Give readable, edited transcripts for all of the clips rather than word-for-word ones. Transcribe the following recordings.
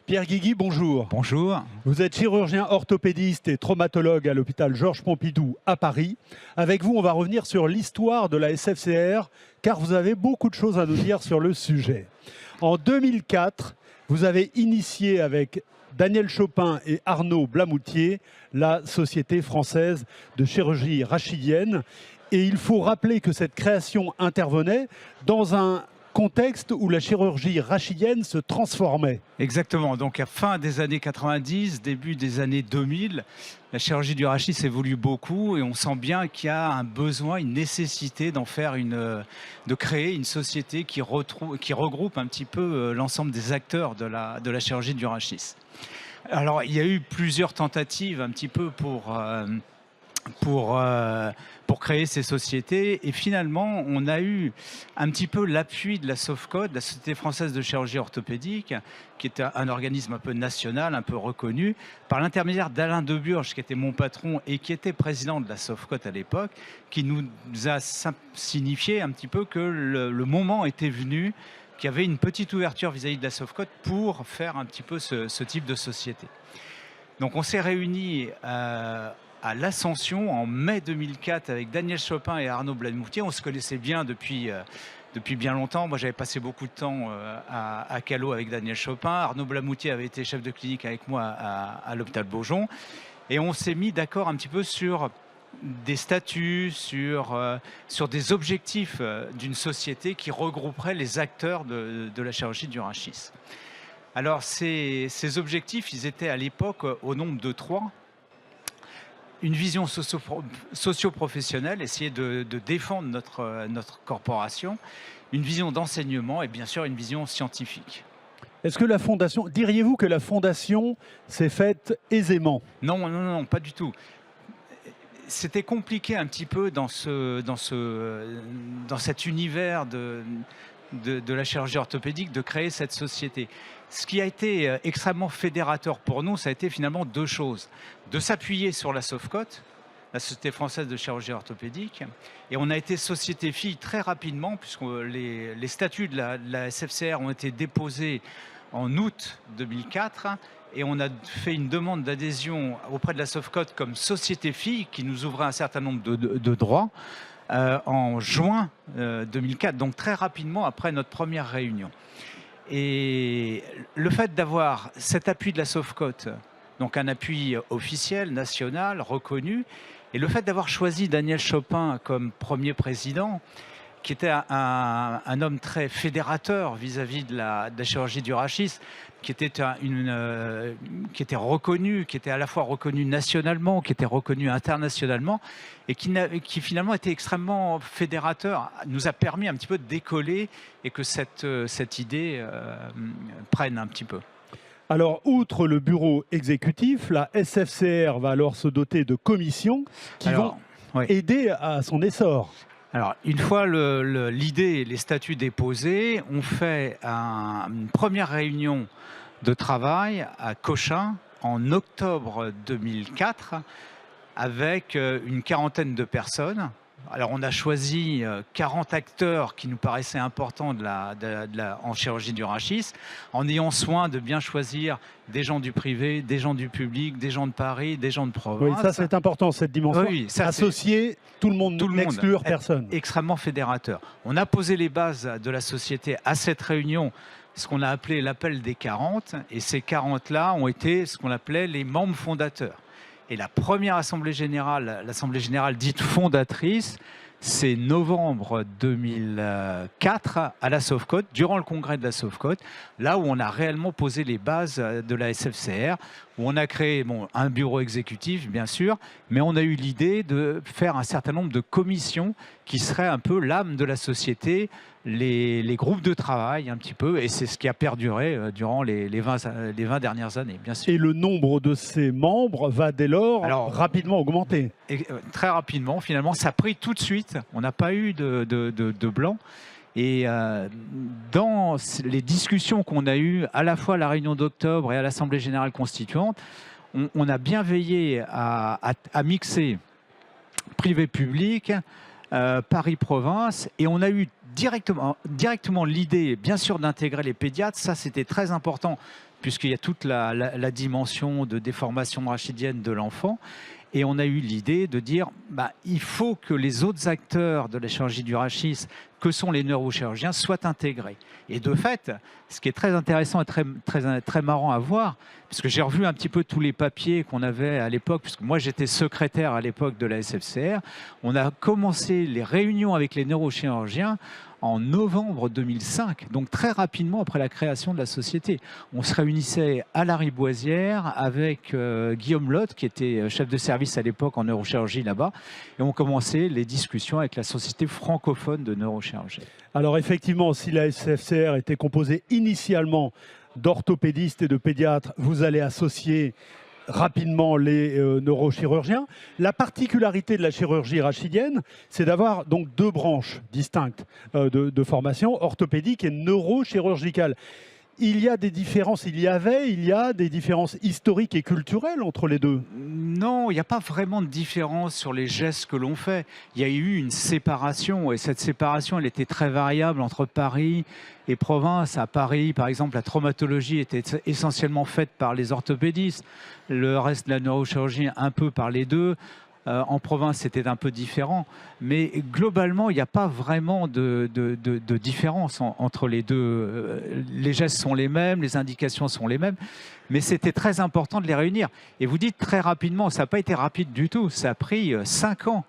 Pierre Guigui, bonjour. Bonjour. Vous êtes chirurgien orthopédiste et traumatologue à l'hôpital Georges Pompidou à Paris. Avec vous, on va revenir sur l'histoire de la SFCR, car vous avez beaucoup de choses à nous dire sur le sujet. En 2004, vous avez initié avec Daniel Chopin et Arnaud Blamoutier la Société française de chirurgie rachidienne. Et il faut rappeler que cette création intervenait dans un contexte où la chirurgie rachidienne se transformait. Exactement. Donc à fin des années 90, début des années 2000, la chirurgie du rachis évolue beaucoup et on sent bien qu'il y a un besoin, une nécessité de créer une société qui regroupe un petit peu l'ensemble des acteurs de la chirurgie du rachis. Alors il y a eu plusieurs tentatives un petit peu pour créer ces sociétés. Et finalement, on a eu un petit peu l'appui de la SOFCOT, la Société française de chirurgie orthopédique, qui était un organisme un peu national, un peu reconnu, par l'intermédiaire d'Alain Deburge, qui était mon patron et qui était président de la SOFCOT à l'époque, qui nous a signifié un petit peu que le moment était venu, qu'il y avait une petite ouverture vis-à-vis de la SOFCOT pour faire un petit peu ce type de société. Donc on s'est réunis à l'Ascension en mai 2004 avec Daniel Chopin et Arnaud Blamoutier. On se connaissait bien depuis bien longtemps. Moi, j'avais passé beaucoup de temps à Callot avec Daniel Chopin. Arnaud Blamoutier avait été chef de clinique avec moi à l'hôpital Beaujon. Et on s'est mis d'accord un petit peu sur des statuts, sur des objectifs d'une société qui regrouperait les acteurs de la chirurgie du rachis. Alors, ces objectifs, ils étaient à l'époque au nombre de 3. Une vision socio-professionnelle, essayer de défendre notre corporation, une vision d'enseignement et bien sûr une vision scientifique. Est-ce que la fondation, diriez-vous que la fondation s'est faite aisément? Non, pas du tout. C'était compliqué un petit peu dans cet univers de la chirurgie orthopédique de créer cette société. Ce qui a été extrêmement fédérateur pour nous, ça a été finalement 2 choses. De s'appuyer sur la SOFCOT, la Société française de chirurgie orthopédique, et on a été société fille très rapidement, puisque les statuts de la SFCR ont été déposés en août 2004, et on a fait une demande d'adhésion auprès de la SOFCOT comme société fille, qui nous ouvrait un certain nombre de droits, en juin 2004, donc très rapidement après notre première réunion. Et le fait d'avoir cet appui de la SOFCOT, donc un appui officiel, national, reconnu, et le fait d'avoir choisi Daniel Chopin comme premier président, qui était un homme très fédérateur vis-à-vis de la chirurgie du rachis, qui était reconnu, qui était à la fois reconnu nationalement, qui était reconnu internationalement, et qui finalement était extrêmement fédérateur, nous a permis un petit peu de décoller et que cette idée prenne un petit peu. Alors, outre le bureau exécutif, la SFCR va alors se doter de commissions qui vont aider à son essor. Alors, une fois l'idée et les statuts déposés, on fait une première réunion de travail à Cochin en octobre 2004 avec une quarantaine de personnes. Alors, on a choisi 40 acteurs qui nous paraissaient importants en chirurgie du rachis, en ayant soin de bien choisir des gens du privé, des gens du public, des gens de Paris, des gens de province. Oui, ça c'est important, cette dimension. Oui, associer tout le monde, n'exclure personne. Extrêmement fédérateur. On a posé les bases de la société à cette réunion, ce qu'on a appelé l'appel des 40, et ces 40-là ont été ce qu'on appelait les membres fondateurs. Et la première assemblée générale, l'assemblée générale dite fondatrice, c'est novembre 2004 à la SOFCOT, durant le congrès de la SOFCOT, là où on a réellement posé les bases de la SFCR, où on a créé un bureau exécutif, bien sûr, mais on a eu l'idée de faire un certain nombre de commissions qui seraient un peu l'âme de la société, les groupes de travail un petit peu, et c'est ce qui a perduré durant les 20 dernières années, bien sûr. Et le nombre de ces membres va dès lors rapidement augmenter. Très rapidement, finalement, ça a pris tout de suite, on n'a pas eu de blanc. Et dans les discussions qu'on a eues, à la fois à la réunion d'octobre et à l'Assemblée générale constituante, on a bien veillé à mixer privé-public, Paris-Province, et on a eu directement l'idée, bien sûr, d'intégrer les pédiatres. Ça, c'était très important, puisqu'il y a toute la dimension de déformation rachidienne de l'enfant. Et on a eu l'idée de dire, il faut que les autres acteurs de la chirurgie du rachis, que sont les neurochirurgiens, soient intégrés. Et de fait, ce qui est très intéressant et très marrant à voir, parce que j'ai revu un petit peu tous les papiers qu'on avait à l'époque, puisque moi j'étais secrétaire à l'époque de la SFCR, on a commencé les réunions avec les neurochirurgiens en novembre 2005, donc très rapidement après la création de la société. On se réunissait à la Riboisière avec Guillaume Lotte, qui était chef de service à l'époque en neurochirurgie là-bas, et on commençait les discussions avec la Société francophone de neurochirurgie. Alors effectivement, si la SFCR était composée initialement d'orthopédistes et de pédiatres, vous allez associer rapidement les neurochirurgiens. La particularité de la chirurgie rachidienne, c'est d'avoir donc deux branches distinctes de formation, orthopédique et neurochirurgicale. Il y a des différences, il y a des différences historiques et culturelles entre les deux. Non, il n'y a pas vraiment de différence sur les gestes que l'on fait. Il y a eu une séparation, et cette séparation, elle était très variable entre Paris et province. À Paris, par exemple, la traumatologie était essentiellement faite par les orthopédistes, le reste de la neurochirurgie un peu par les deux. En province, c'était un peu différent. Mais globalement, il n'y a pas vraiment de différence entre les deux. Les gestes sont les mêmes, les indications sont les mêmes. Mais c'était très important de les réunir. Et vous dites très rapidement, ça n'a pas été rapide du tout. Ça a pris 5 ans.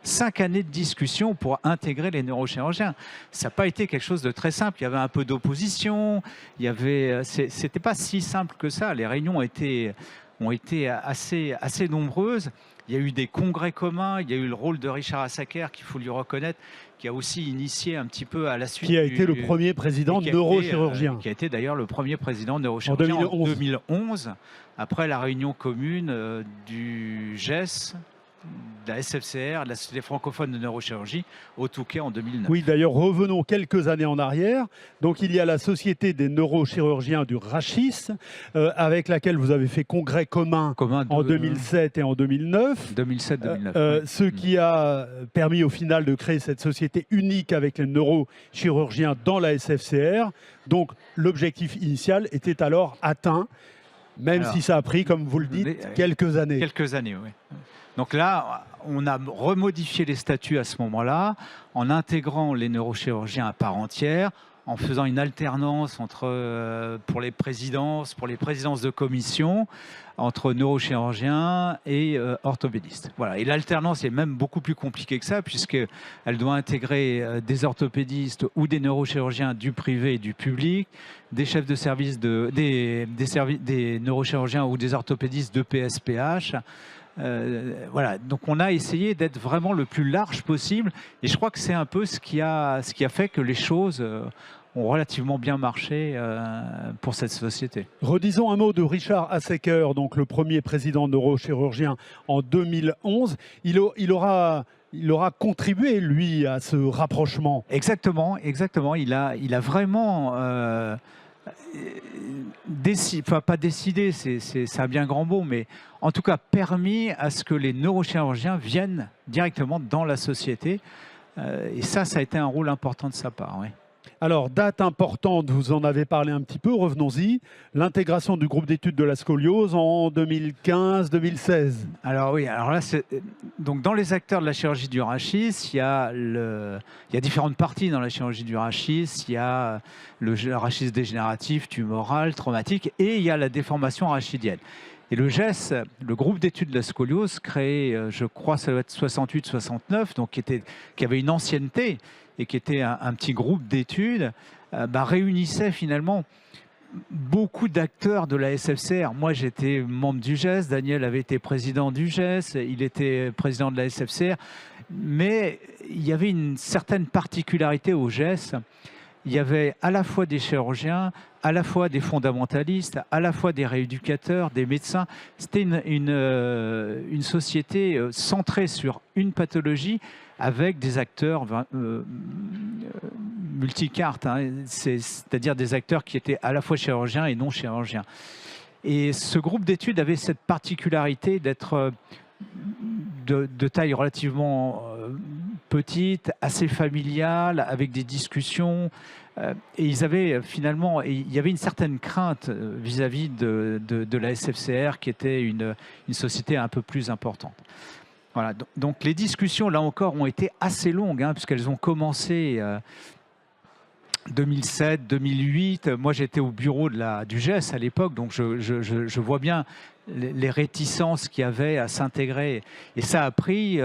5 années de discussion pour intégrer les neurochirurgiens. Ça n'a pas été quelque chose de très simple. Il y avait un peu d'opposition. C'était pas si simple que ça. Les réunions ont été assez nombreuses. Il y a eu des congrès communs, il y a eu le rôle de Richard Assaker, qu'il faut lui reconnaître, qui a aussi initié un petit peu à la suite. Qui a été le premier président neurochirurgien. Qui a été d'ailleurs le premier président neurochirurgien en 2011, après la réunion commune du GES, de la SFCR, de la Société francophone de neurochirurgie, au Touquet en 2009. Oui, d'ailleurs, revenons quelques années en arrière. Donc, il y a la Société des neurochirurgiens du rachis, avec laquelle vous avez fait congrès commun en 2007 et en 2009. 2007-2009. Ce qui a permis au final de créer cette société unique avec les neurochirurgiens dans la SFCR. Donc, l'objectif initial était alors atteint, même si ça a pris, comme vous le dites, quelques années. Quelques années, oui. Donc là, on a remodifié les statuts à ce moment-là, en intégrant les neurochirurgiens à part entière, en faisant une alternance pour les présidences de commission, entre neurochirurgiens et orthopédistes. Voilà. Et l'alternance est même beaucoup plus compliquée que ça, puisqu'elle doit intégrer des orthopédistes ou des neurochirurgiens du privé et du public, des chefs de service, des neurochirurgiens ou des orthopédistes de PSPH. Voilà, donc on a essayé d'être vraiment le plus large possible, et je crois que c'est un peu ce qui a fait que les choses ont relativement bien marché pour cette société. Redisons un mot de Richard Assaker, donc le premier président neurochirurgien en 2011. Il aura contribué, lui, à ce rapprochement. Exactement. Il a vraiment pas décidé, c'est un bien grand mot, mais en tout cas permis à ce que les neurochirurgiens viennent directement dans la société. Et ça a été un rôle important de sa part. Oui. Alors, date importante, vous en avez parlé un petit peu, revenons-y, l'intégration du groupe d'études de la scoliose en 2015-2016. Alors oui, alors là, donc dans les acteurs de la chirurgie du rachis, il y a différentes parties dans la chirurgie du rachis. Il y a le rachis dégénératif, tumoral, traumatique, et il y a la déformation rachidienne. Et le GES, le groupe d'études de la scoliose, créé, je crois, ça doit être 68-69, donc qui avait une ancienneté, et qui était un petit groupe d'études, réunissait finalement beaucoup d'acteurs de la SFCR. Moi, j'étais membre du GES, Daniel avait été président du GES, il était président de la SFCR, mais il y avait une certaine particularité au GES. Il y avait à la fois des chirurgiens, à la fois des fondamentalistes, à la fois des rééducateurs, des médecins. C'était une société centrée sur une pathologie, avec des acteurs multicartes, hein, c'est-à-dire des acteurs qui étaient à la fois chirurgiens et non chirurgiens. Et ce groupe d'études avait cette particularité d'être de taille relativement petite, assez familiale, avec des discussions. Et ils avaient finalement, il y avait une certaine crainte vis-à-vis de la SFCR, qui était une société un peu plus importante. Voilà, donc les discussions, là encore, ont été assez longues, hein, puisqu'elles ont commencé 2007, 2008. Moi, j'étais au bureau du GES à l'époque, donc je vois bien les réticences qu'il y avait à s'intégrer. Et ça a pris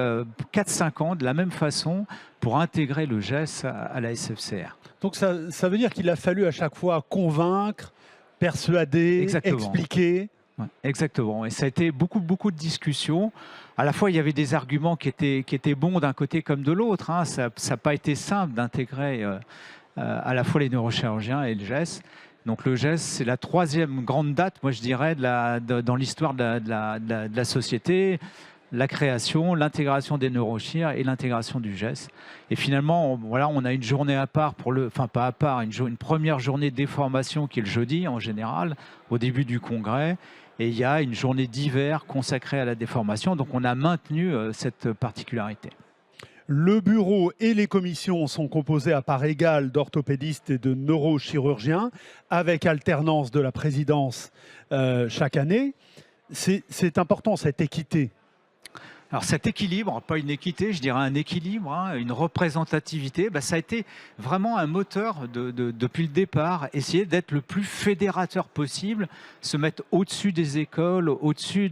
4-5 ans, de la même façon, pour intégrer le GES à la SFCR. Donc ça veut dire qu'il a fallu à chaque fois convaincre, persuader, Exactement. expliquer. Ouais, exactement. Et ça a été beaucoup de discussions. À la fois, il y avait des arguments qui étaient bons d'un côté comme de l'autre, hein. Ça n'a pas été simple d'intégrer à la fois les neurochirurgiens et le GES. Donc le GES, c'est la 3e grande date, moi je dirais, dans l'histoire de la société. La création, l'intégration des neurochir et l'intégration du GES. Et finalement, voilà, on a une journée à part, enfin pas à part, une première journée des formations qui est le jeudi en général, au début du congrès. Et il y a une journée d'hiver consacrée à la déformation. Donc on a maintenu cette particularité. Le bureau et les commissions sont composés à part égale d'orthopédistes et de neurochirurgiens, avec alternance de la présidence chaque année. C'est important, cette équité. Alors cet équilibre, pas une équité, je dirais un équilibre, hein, une représentativité, ça a été vraiment un moteur depuis le départ, essayer d'être le plus fédérateur possible, se mettre au-dessus des écoles, au-dessus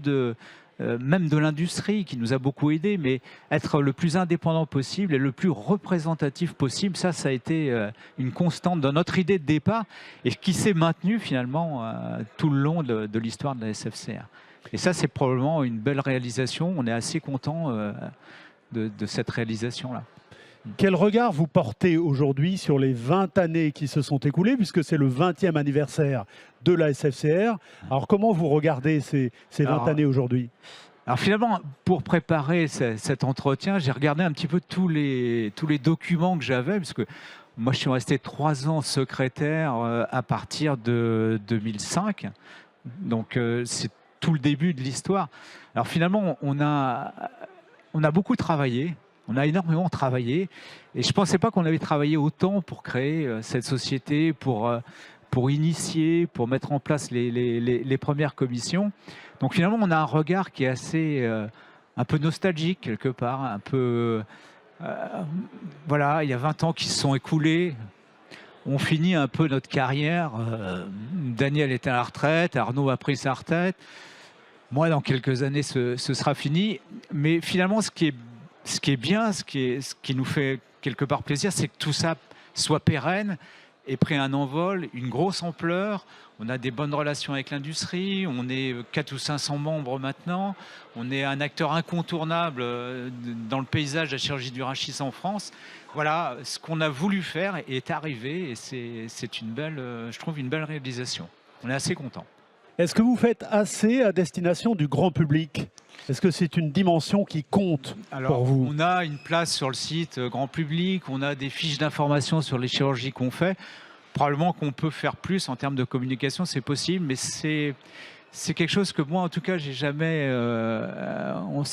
même de l'industrie qui nous a beaucoup aidés, mais être le plus indépendant possible et le plus représentatif possible, ça a été une constante dans notre idée de départ et qui s'est maintenue finalement tout le long de l'histoire de la SFCR. Et ça, c'est probablement une belle réalisation. On est assez content de cette réalisation-là. Quel regard vous portez aujourd'hui sur les 20 années qui se sont écoulées, puisque c'est le 20e anniversaire de la SFCR. Alors, comment vous regardez ces 20 années aujourd'hui? Alors finalement, pour préparer cet entretien, j'ai regardé un petit peu tous les documents que j'avais, parce que moi, je suis resté 3 ans secrétaire à partir de 2005. Donc, c'est tout le début de l'histoire. Alors finalement, on a beaucoup travaillé, on a énormément travaillé, et je ne pensais pas qu'on avait travaillé autant pour créer cette société, pour initier, pour mettre en place les premières commissions. Donc finalement, on a un regard qui est assez, un peu nostalgique quelque part, un peu... voilà, il y a 20 ans qui se sont écoulés. On finit un peu notre carrière. Daniel est à la retraite, Arnaud a pris sa retraite. Moi, dans quelques années, ce sera fini. Mais finalement, ce qui est bien, ce qui nous fait quelque part plaisir, c'est que tout ça soit pérenne et pris un envol, une grosse ampleur. On a des bonnes relations avec l'industrie. On est 400 ou 500 membres maintenant. On est un acteur incontournable dans le paysage de la chirurgie du rachis en France. Voilà, ce qu'on a voulu faire est arrivé et c'est une belle, je trouve, une belle réalisation. On est assez content. Est-ce que vous faites assez à destination du grand public? Est-ce que c'est une dimension qui compte pour vous? On a une place sur le site grand public, on a des fiches d'information sur les chirurgies qu'on fait. Probablement qu'on peut faire plus en termes de communication, c'est possible, mais c'est quelque chose que moi, en tout cas, j'ai jamais... moi,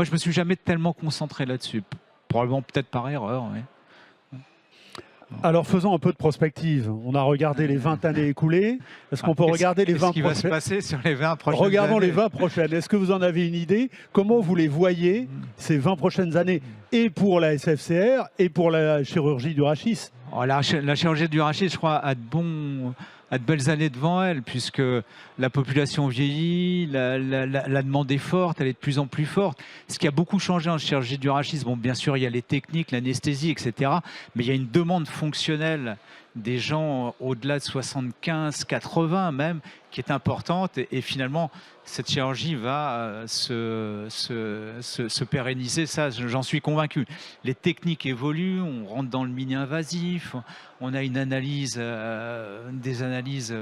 je me suis jamais tellement concentré là-dessus. Probablement peut-être par erreur, oui. Alors faisons un peu de prospective. On a regardé les 20 années écoulées. Est-ce qu'on peut regarder les 20 prochaines? Qu'est-ce qui va se passer sur les 20 prochaines Regardons années. les 20 prochaines. Est-ce que vous en avez une idée? Comment vous les voyez, ces 20 prochaines années, et pour la SFCR et pour la chirurgie du rachis? La chirurgie du rachis, je crois, a de belles années devant elle, puisque la population vieillit, la demande est forte, elle est de plus en plus forte. Ce qui a beaucoup changé en chirurgie du rachis, bon, bien sûr, il y a les techniques, l'anesthésie, etc. Mais il y a une demande fonctionnelle des gens au-delà de 75, 80 même, qui est importante. Et finalement, cette chirurgie va se pérenniser, ça, j'en suis convaincu. Les techniques évoluent, on rentre dans le mini-invasif, on a une analyse, des analyses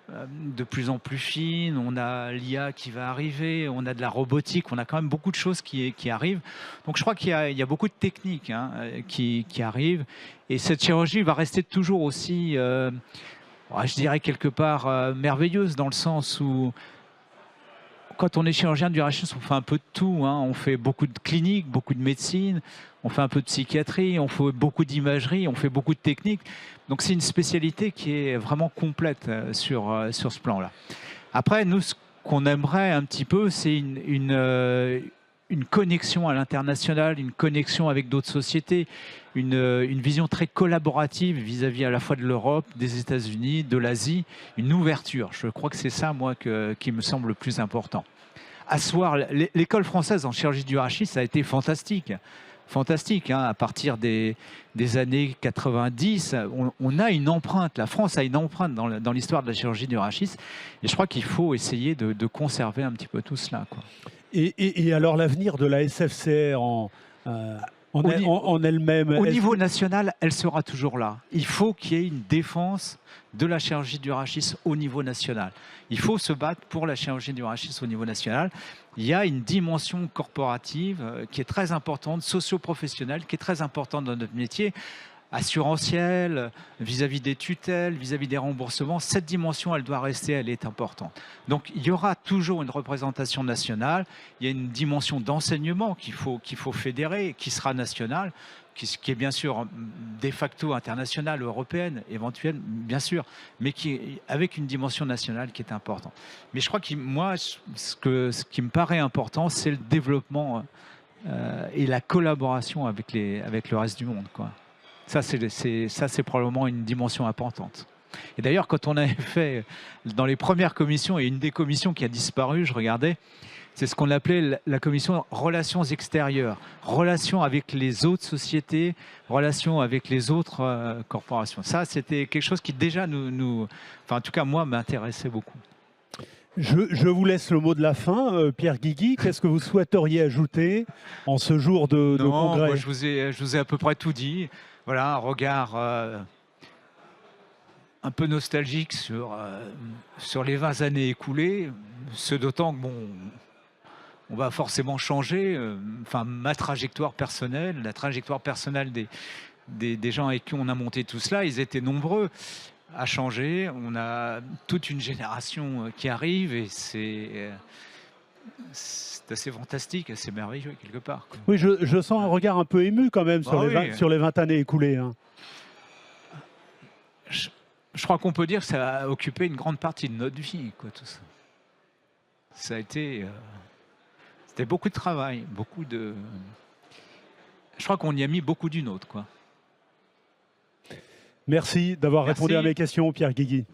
de plus en plus fines, on a l'IA qui va arriver, on a de la robotique, on a quand même beaucoup de choses qui arrivent. Donc je crois qu'il y a beaucoup de techniques qui arrivent. Et cette chirurgie va rester toujours aussi, je dirais quelque part, merveilleuse, dans le sens où quand on est chirurgien du rachis, on fait un peu de tout. Hein. On fait beaucoup de clinique, beaucoup de médecine, on fait un peu de psychiatrie, on fait beaucoup d'imagerie, on fait beaucoup de technique. Donc c'est une spécialité qui est vraiment complète sur ce plan-là. Après, nous, ce qu'on aimerait un petit peu, c'est une connexion à l'international, une connexion avec d'autres sociétés, une vision très collaborative vis-à-vis à la fois de l'Europe, des États-Unis, de l'Asie, une ouverture. Je crois que c'est ça, moi, qui me semble le plus important. Asseoir l'école française en chirurgie du rachis, ça a été fantastique. Fantastique, hein. À partir des années 90, on a une empreinte, la France a une empreinte dans l'histoire de la chirurgie du rachis, et je crois qu'il faut essayer de conserver un petit peu tout cela, quoi. Et alors l'avenir de la SFCR en elle-même. Au niveau national, elle sera toujours là. Il faut qu'il y ait une défense de la chirurgie du rachis au niveau national. Il faut se battre pour la chirurgie du rachis au niveau national. Il y a une dimension corporative qui est très importante, socio-professionnelle, qui est très importante dans notre métier, assurantielle, vis-à-vis des tutelles, vis-à-vis des remboursements. Cette dimension, elle doit rester, elle est importante. Donc il y aura toujours une représentation nationale, il y a une dimension d'enseignement qu'il faut fédérer, qui sera nationale, qui est bien sûr de facto internationale, européenne, éventuelle, bien sûr, mais avec une dimension nationale qui est importante. Mais je crois que moi, ce qui me paraît important, c'est le développement et la collaboration avec le reste du monde, quoi. Ça, c'est probablement une dimension importante. Et d'ailleurs, quand on avait fait dans les premières commissions, et une des commissions qui a disparu, je regardais, c'est ce qu'on appelait la commission relations extérieures, relations avec les autres sociétés, relations avec les autres corporations. Ça, c'était quelque chose qui déjà enfin en tout cas moi, m'intéressait beaucoup. Je vous laisse le mot de la fin, Pierre Guigui. Qu'est-ce que vous souhaiteriez ajouter en ce jour de congrès? Moi, je vous ai à peu près tout dit. Voilà, un regard un peu nostalgique sur les 20 années écoulées, ce d'autant que, bon, on va forcément changer. Enfin, ma trajectoire personnelle, la trajectoire personnelle des gens avec qui on a monté tout cela, ils étaient nombreux à changer. On a toute une génération qui arrive et c'est assez fantastique, assez merveilleux quelque part, quoi. Oui, je sens un regard un peu ému quand même sur les 20 années écoulées. Hein. Je crois qu'on peut dire que ça a occupé une grande partie de notre vie, quoi, tout ça. Ça a été... c'était beaucoup de travail, je crois qu'on y a mis beaucoup d'une autre, quoi. Merci d'avoir répondu à mes questions, Pierre Guigui.